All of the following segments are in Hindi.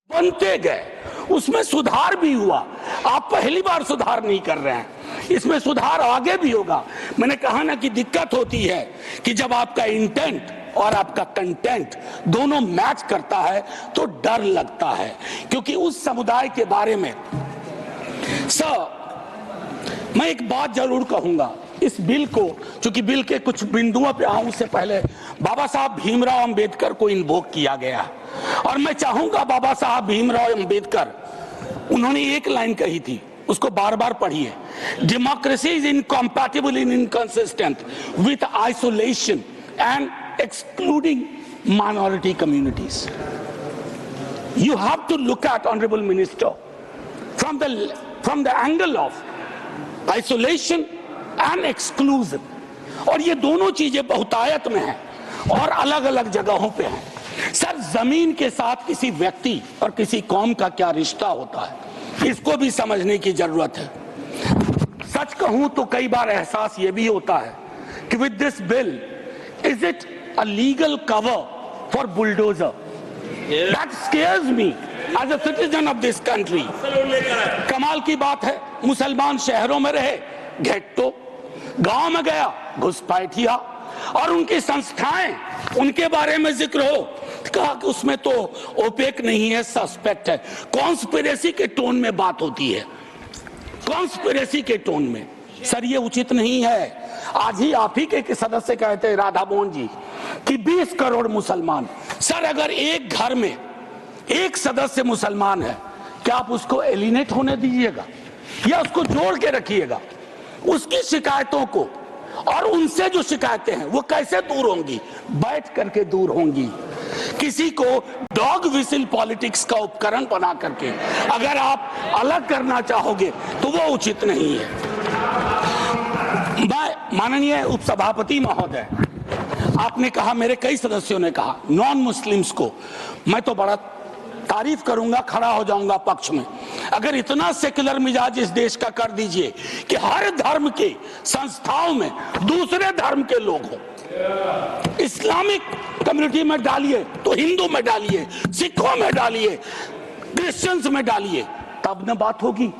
बनते गए, उसमें सुधार भी हुआ। आप पहली बार सुधार नहीं कर रहे हैं, इसमें सुधार आगे भी होगा। मैंने कहा ना कि दिक्कत होती है कि जब आपका इंटेंट और आपका कंटेंट दोनों मैच करता है तो डर लगता है, क्योंकि उस समुदाय के बारे में मैं एक बात जरूर कहूंगा। इस बिल को, चूंकि बिल के कुछ बिंदुओं पे आऊं उससे पहले बाबा साहब भीमराव अंबेडकर को इन्वोक किया गया, और मैं चाहूंगा बाबा साहब भीमराव अंबेडकर, उन्होंने एक लाइन कही थी, उसको बार बार पढ़िए। Democracy is incompatible in inconsistent with isolation and excluding minority communities. You have to look at, Honorable Minister, from the angle of isolation and exclusion, और ये दोनों चीजें बहुतायत में हैं और अलग अलग जगहों पे हैं। सर, जमीन के साथ किसी व्यक्ति और किसी कौम का क्या रिश्ता होता है, इसको भी समझने की जरूरत है। सच कहूं तो कई बार एहसास ये भी होता है कि with this bill, is it a legal cover for bulldozer? That scares me as a citizen of this country. कमाल की बात है, मुसलमान शहरों में रहे घेट्टो, गांव में गया घुसपैठिया, और उनकी संस्थाएं, उनके बारे में जिक्र हो, कहा कि उसमें तो ओपेक नहीं है, सस्पेक्ट है। कॉन्स्पिरेसी के टोन में बात होती है, कॉन्स्पिरेसी के टोन में। सर, ये उचित नहीं है। आज ही आप ही के सदस्य कहते हैं, राधा मोहन जी, कि 20 करोड़ मुसलमान। सर, अगर एक घर में एक सदस्य मुसलमान है, क्या आप उसको एलिनेट होने दीजिएगा या उसको जोड़ के रखिएगा? उसकी शिकायतों को और उनसे जो शिकायतें हैं वो कैसे दूर होंगी? बैठ करके दूर होंगी। किसी को डॉग विसिल पॉलिटिक्स का उपकरण बना करके अगर आप अलग करना चाहोगे तो वो उचित नहीं है। माननीय उपसभापति महोदय, आपने कहा, मेरे कई सदस्यों ने कहा, नॉन मुस्लिम्स को, मैं तो बड़ा तारीफ करूंगा, खड़ा हो जाऊंगा पक्ष में। अगर इतना सेक्युलर मिजाज इस देश का कर दीजिए कि हर धर्म के संस्थाओं में दूसरे धर्म के लोग हों, इस्लामिक कम्युनिटी में डालिए तो हिंदू में डालिए, सिखों में डालिए, क्रिश्चियंस में डालिए, तब न बात होगी।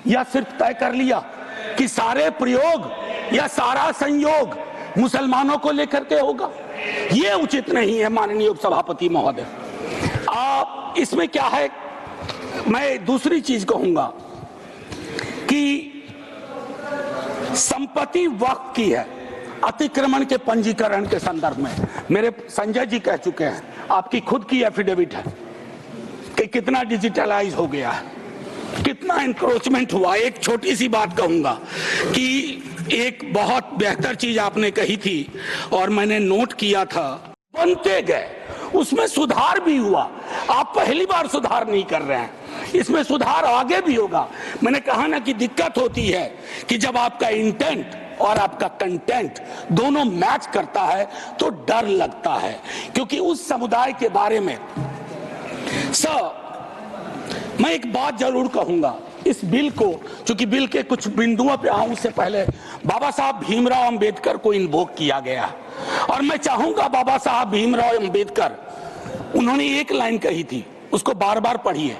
या सिर्फ तय कर लिया कि सारे प्रयोग या सारा संयोग मुसलमानों को लेकर के होगा? ये उचित नहीं है माननीय उपसभापति महोदय। इसमें क्या है, मैं दूसरी चीज कहूंगा कि संपत्ति वक्फ की है अतिक्रमण के पंजीकरण के संदर्भ में। मेरे संजय जी कह चुके हैं, आपकी खुद की एफिडेविट है कि कितना डिजिटलाइज हो गया है, कितना इंक्रोचमेंट हुआ। एक छोटी सी बात कहूंगा कि एक बहुत बेहतर चीज आपने कही थी और मैंने नोट किया था, बनते गए, उसमें सुधार भी हुआ। आप पहली बार सुधार नहीं कर रहे हैं, इसमें सुधार आगे भी होगा। मैंने कहा ना कि दिक्कत होती है कि जब आपका इंटेंट और आपका कंटेंट दोनों मैच करता है तो डर लगता है, क्योंकि उस समुदाय के बारे में मैं एक बात जरूर कहूंगा। इस बिल को, चूंकि बिल के कुछ बिंदुओं पे आऊं उससे पहले बाबा साहब भीमराव अंबेडकर को इन्वोक किया गया, और मैं चाहूंगा बाबा साहब भीमराव अंबेडकर, उन्होंने एक लाइन कही थी, उसको बार बार पढ़िए।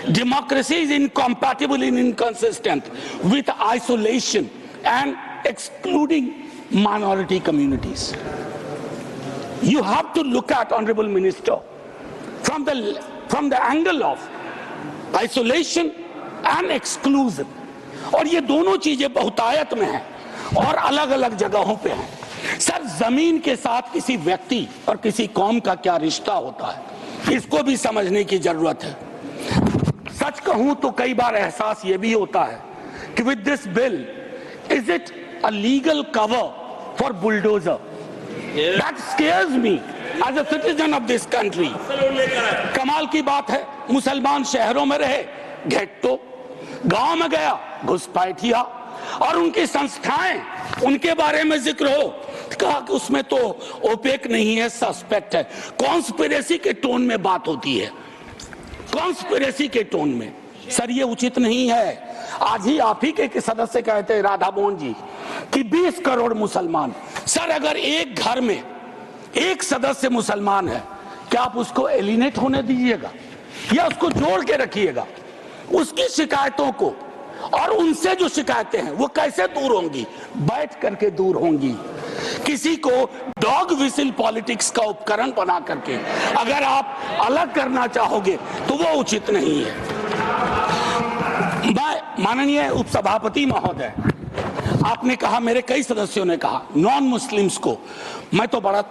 Democracy is incompatible in inconsistent with isolation and excluding minority communities. You have to look at, honourable minister, from the angle of isolation and exclusion, और ये दोनों चीजें बहुतायत में हैं और अलग अलग जगहों पे हैं। सर, जमीन के साथ किसी व्यक्ति और किसी कौम का क्या रिश्ता होता है, इसको भी समझने की जरूरत है। सच कहूं तो कई बार एहसास ये भी होता है कि with this bill, is it a legal cover for bulldozer? That scares me as a citizen of this country. कमाल की बात है, मुसलमान शहरों में रहे घेट्टो, गांव में गया घुसपैठिया, और उनकी संस्थाएं, उनके बारे में जिक्र हो, कहा कि उसमें तो ओपेक नहीं है, सस्पेक्ट है। कॉन्स्पिरेसी के टोन में बात होती है, कॉन्स्पिरेसी के टोन में। सर, ये उचित नहीं है। आज ही आप ही के सदस्य कहते हैं, राधा मोहन जी, कि 20 करोड़ मुसलमान। सर, अगर एक घर में एक सदस्य मुसलमान है, क्या आप उसको एलिनेट होने दीजिएगा या उसको जोड़ के रखिएगा। उसकी शिकायतों को और उनसे जो शिकायतें हैं वो कैसे दूर होंगी? बैठ करके दूर होंगी। किसी को डॉग विसिल पॉलिटिक्स का उपकरण बना करके अगर आप अलग करना चाहोगे तो वो उचित नहीं है। माननीय उपसभापति महोदय, आपने कहा, मेरे कई सदस्यों ने कहा, नॉन मुस्लिम्स को मैं तो बड़ा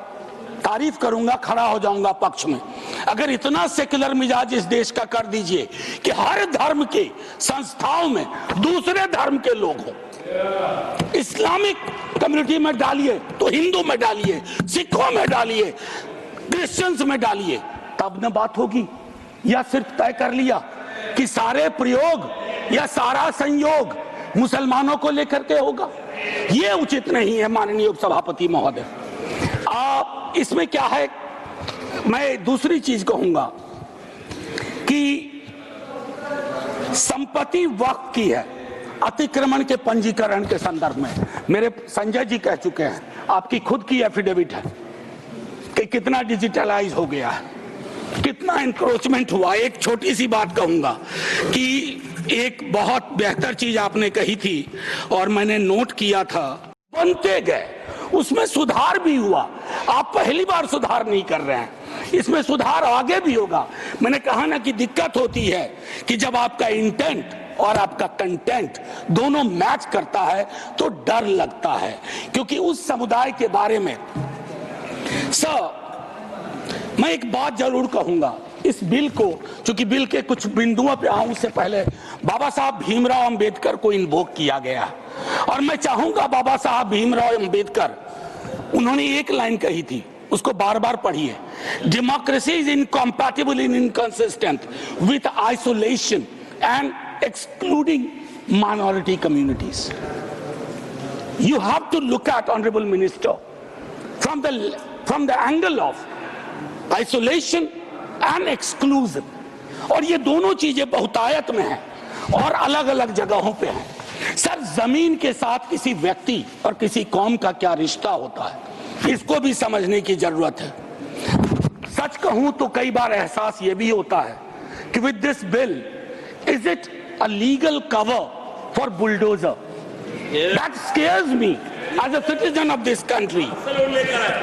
तारीफ करूंगा, खड़ा हो जाऊंगा पक्ष में। अगर इतना सेक्युलर मिजाज इस देश का कर दीजिए कि हर धर्म के संस्थाओं में दूसरे धर्म के लोग हों, इस्लामिक कम्युनिटी में डालिए तो हिंदू में डालिए, सिखों में डालिए, क्रिश्चियंस में डालिए, तब न बात होगी। या सिर्फ तय कर लिया कि सारे प्रयोग या सारा संयोग मुसलमानों को लेकर के होगा, ये उचित नहीं है। माननीय उपसभापति महोदय, आप इसमें क्या है, मैं दूसरी चीज कहूंगा कि संपत्ति वक्फ की है अतिक्रमण के पंजीकरण के संदर्भ में। मेरे संजय जी कह चुके हैं, आपकी खुद की एफिडेविट है कि कितना डिजिटलाइज हो गया है, कितना इंक्रोचमेंट हुआ। एक छोटी सी बात कहूंगा कि एक बहुत बेहतर चीज आपने कही थी और मैंने नोट किया था, बनते गए, उसमें सुधार भी हुआ। आप पहली बार सुधार नहीं कर रहे हैं, इसमें सुधार आगे भी होगा। मैंने कहा ना कि दिक्कत होती है कि जब आपका इंटेंट और आपका कंटेंट दोनों मैच करता है तो डर लगता है, क्योंकि उस समुदाय के बारे में मैं एक बात जरूर कहूंगा। इस बिल को, चूंकि बिल के कुछ बिंदुओं पे आऊं उससे पहले बाबा साहब भीमराव अंबेडकर को इन्वोक किया गया और मैं चाहूंगा बाबा साहब भीमराव अंबेडकर, उन्होंने एक लाइन कही थी, उसको बार बार पढ़िए। Democracy is incompatible in inconsistent with isolation and excluding minority communities. You have to look at, Honorable Minister, from the angle of isolation and exclusion. और ये दोनों चीजें बहुतायत में हैं और अलग अलग जगहों पे हैं। सर, जमीन के साथ किसी व्यक्ति और किसी कौम का क्या रिश्ता होता है, इसको भी समझने की जरूरत है। सच कहूं तो कई बार एहसास ये भी होता है कि with this bill, is it a legal cover for bulldozer? That scares me as a citizen of this country.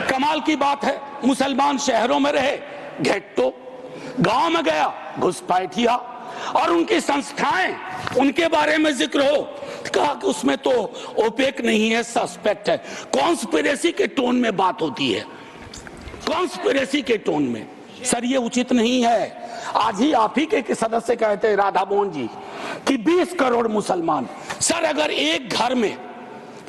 कमाल की बात है, मुसलमान शहरों में रहे, घेट्टो, गांव में गया घुसपैठिया, और उनकी संस्थाएं, उनके बारे में जिक्र हो, कहा कि उसमें तो ओपेक नहीं है, सस्पेक्ट है। कॉन्स्पिरेसी के टोन में बात होती है, कॉन्स्पिरेसी के टोन में। सर, ये उचित नहीं है। आज ही आप ही के सदस्य कहते हैं, राधा मोहन जी, कि 20 करोड़ मुसलमान। सर, अगर एक घर में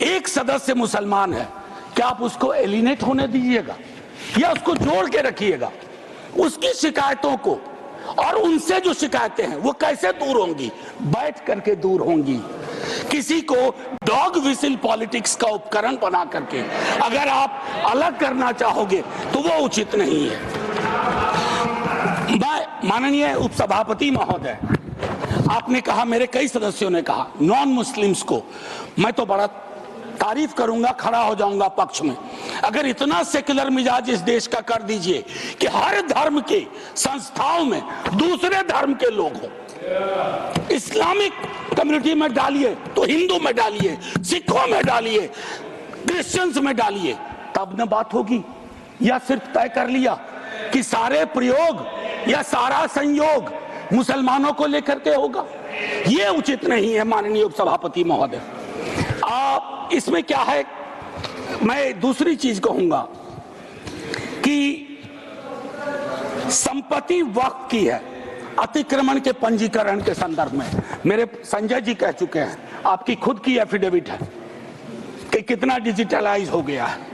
एक सदस्य मुसलमान है, क्या आप उसको एलिनेट होने दीजिएगा या उसको जोड़ के रखिएगा? उसकी शिकायतों को और उनसे जो शिकायतें हैं वो कैसे दूर होंगी? बैठ करके दूर होंगी। किसी को डॉग विसिल पॉलिटिक्स का उपकरण बना करके अगर आप अलग करना चाहोगे तो वो उचित नहीं है। माननीय उपसभापति महोदय, आपने कहा, मेरे कई सदस्यों ने कहा, नॉन मुस्लिम्स को मैं तो बड़ा तारीफ करूंगा, खड़ा हो जाऊंगा पक्ष में। अगर इतना सेक्युलर मिजाज इस देश का कर दीजिए कि हर धर्म के संस्थाओं में दूसरे धर्म के लोग हों, इस्लामिक कम्युनिटी में डालिए तो हिंदू में डालिए, सिखों में डालिए, क्रिश्चियंस में डालिए, तब न बात होगी। या सिर्फ तय कर लिया कि सारे प्रयोग या सारा संयोग मुसलमानों को लेकर के होगा, ये उचित नहीं है। माननीय उपसभापति महोदय, आप इसमें क्या है, मैं दूसरी चीज कहूंगा कि संपत्ति वक्फ की है अतिक्रमण के पंजीकरण के संदर्भ में। मेरे संजय जी कह चुके हैं, आपकी खुद की एफिडेविट है कि कितना डिजिटलाइज हो गया है,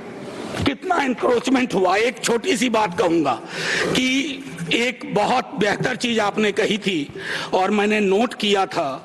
कितना इंक्रोचमेंट हुआ। एक छोटी सी बात कहूंगा कि एक बहुत बेहतर चीज आपने कही थी और मैंने नोट किया था